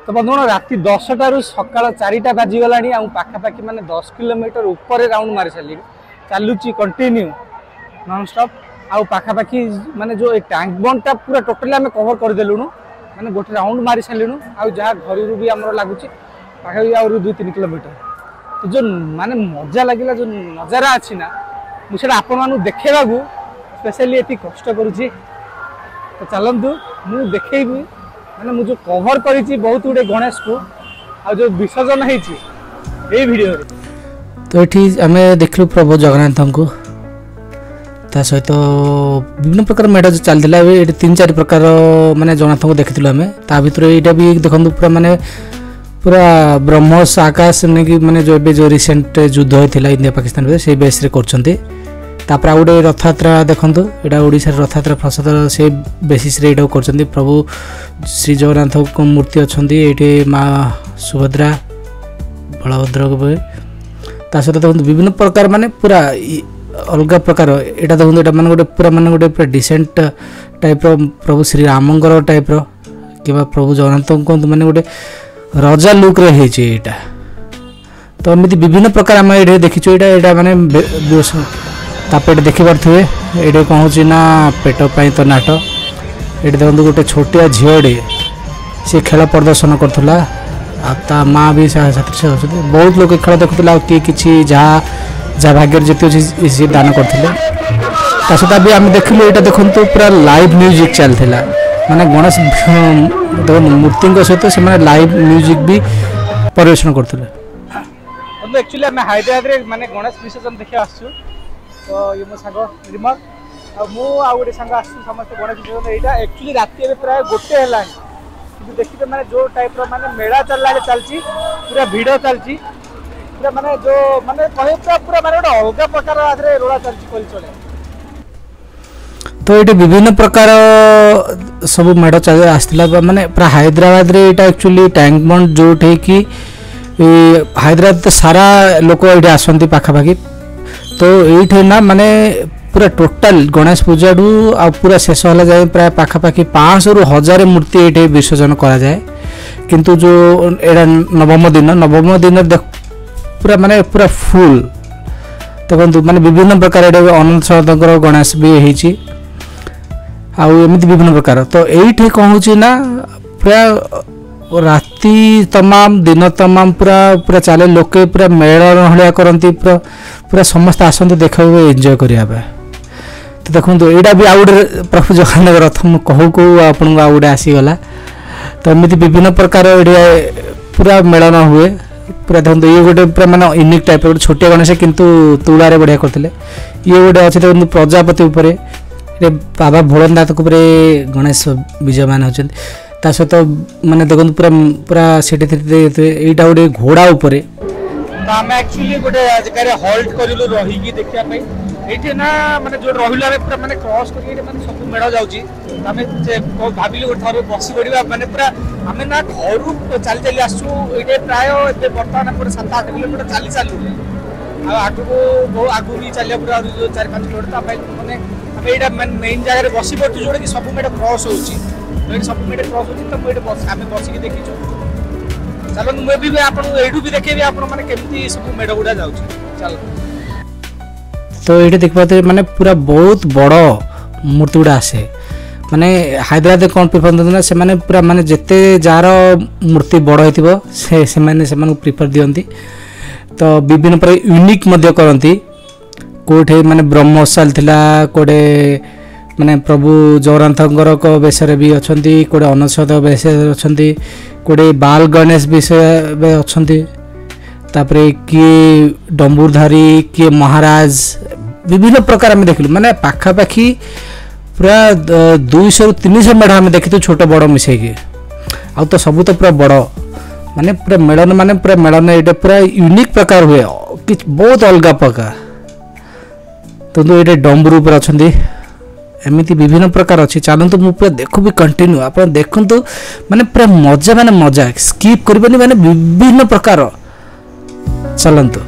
तो बंधुगण राति 10टारू सकाळ 4टा बाजिगला पाखापाखि माने 10 किलोमीटर ऊपर राउंड मारी सारी चलुची कंटिन्यू नॉन स्टॉप आउ पाखापाखि माने जो टैंक बंडटा पूरा टोटली आम कवर करदेलुणु माने गोटे राउंड मारी सारूँ आउ जहाँ घर भी आम लगुच पाखापाखि आ 2-3 किलोमीटर तो जो माने मजा लगे जो नजारा अच्छी ना मुझे आपण मानू देखा स्पेशली ये कष्ट करुच्ची तो चलतु मुझे देखी मैंने मुझे कवर करी बहुत गुड़े गणेश को आ जो विसर्जन होती वीडियो तो ये आम देखलु प्रभु जगन्नाथ को सहित विभिन्न प्रकार मेढ़ जो चलता ये 3-4 प्रकार माने जगन्नाथ को देखी आम ता भर यहाँ भी देखो पूरा माने पूरा ब्रह्मोस आकाश माने जो रिसेंट युद्ध होता इंडिया पाकिस्तान से बेस कर तापर आउ गोटे रथयात्रा देखूँ यहाँ ओडिशा रथयात्रा प्रसाद से बेसीस कर प्रभु श्री जगन्नाथ को मूर्ति अच्छा ये माँ सुभद्रा बलभद्र सहित देखो विभिन्न प्रकार माने पूरा अलग प्रकार यहाँ देखो यहाँ माने गोटे पूरा डिसेंट टाइप प्रभु श्री रामंकर टाइप कि प्रभु जगन्नाथ को माने गोटे रजा लुक रहा तो एमती विभिन्न प्रकार आम ये देखीचु यहाँ माने तापेट देखी पारे ये कौन होना पेट पाई तो नाट ये देखो गोटे छोटिया झीटे सी खेल प्रदर्शन करा माँ भी बहुत लोग खेल देखुला किए कि जहाँ भाग्य जी सी दान करते सहित भी आम देखिलु यहाँ देखो पूरा लाइव म्यूजिक चलता माने गणेश मूर्ति सहित से लाइव म्यूजिक भी परिवेशन करते एक्चुअली आम हैदराबाद माने गणेश विसर्जन देखा आसु तो ये मो सांग रिमल गोटे सांग आसते गणेश विसर्जन यहाँ एक्चुअली राति प्राय 1 है देखिए मैंने जो टाइप माने मेला चलती पूरा भिड़ चलती पूरा माने जो माने कहे पूरा माने गोटे अलग प्रकार रोला चलती चले तो ये विभिन्न प्रकार सब मेढ़ आसला माने पूरा हैदराबाद रे यहाँ एक्चुअली टैंक बंड जो कि हैदराबाद तो सारा लोक ये आसती पाखापाखि तो ये ना माने पूरा टोटाल गणेश पूजा डू आ पूरा शेष होला जाए प्राय पाखापाखि 500 ରୁ 1000 मूर्ति ये विसर्जन करा जाए किंतु जो एडा नवम दिन पूरा माने पूरा फुल देखो माने विभिन्न प्रकार अनंत सदगर गणेश भी होती आमती विभिन्न प्रकार तो ये कौन होना पूरा राति तमाम दिन तमाम पूरा पूरा चले लोके पूरा मेलन भाया करती पूरा पूरा समस्त आसते देखा एंजॉय करने तो देखो यहाँ भी आउ गए प्रभु जगन्नाथ रथ मुझे कहू कहू आपन आउ गए आसीगला तो एमती विभिन्न प्रकार पूरा मेलन हुए पूरा देखो ये गोटे पूरा माने यूनिक टाइप गोटे छोटिया गणेश किंतु तुलारे बढ़िया करते ये गोटे अच्छे देखो प्रजापति उपर बाबा भोलेनाथ गणेश विजयमान होती सहित माने देखो पूरा पूरा यहाँ गोटे घोड़ा उपर आम एक्चुअली गोटे जगह हल्ट करूँ रही देखा ये ना माने जो रहा पूरा माने क्रॉस कर सब मेढ़ जाऊँगी आम भाविलु गोटे थर बस पड़ा माने पूरा आम ना घर चली चली आसू ये प्राय बर्तमान पूरा 7-8 किलोमीटर चली चलू आगू बहुत आगू भी चलिए पूरा 4-5 किलोमीटर मैंने यहाँ मेन जगह बस पड़ू जोटा कि सब मेढ़ क्रॉस हो सब मेढ़ क्रॉस हो तो मुझे आम बसिक देखीचु चलो मुझे भी आपू भी देखेबी आपने केमती सब मेढ़ गुड़ा जाऊँ चलो तो ये देख पाते माने पूरा बहुत बड़ मूर्ति गुड़ा आसे माने हैदराबाद कौन प्रिफर ना से माने पूरा माने जिते जार मूर्ति बड़ हो से प्रिफर दियंती तो विभिन्न प्रकार यूनिक मध्य करती कोठे माने ब्रह्मोस चलता कोडे माने प्रभु जगन्नाथ बेसरे भी अच्छा कोड़े अनसद बेस अच्छा कोड़े बाल गणेश विषय अच्छा तापरे किए डम्बुरधारी किए महाराज विभिन्न प्रकार आम देखलु माने पाखापाखि पूरा 200-300 मेढ़ आम देखी छोट बड़ मिसेकी आ तो सब तो पूरा बड़ माने पूरा मेलन ये पूरा यूनिक प्रकार हुए कि बहुत अलग प्रकार तो ये डम्बुर पर अच्छा एमती विभिन्न प्रकार अच्छी चलतु मुझे पूरा देखू भी कंटिन्यू आप देखु माने पूरा मजा माने मजा स्किप करबनी माने विभिन्न प्रकार चलतु।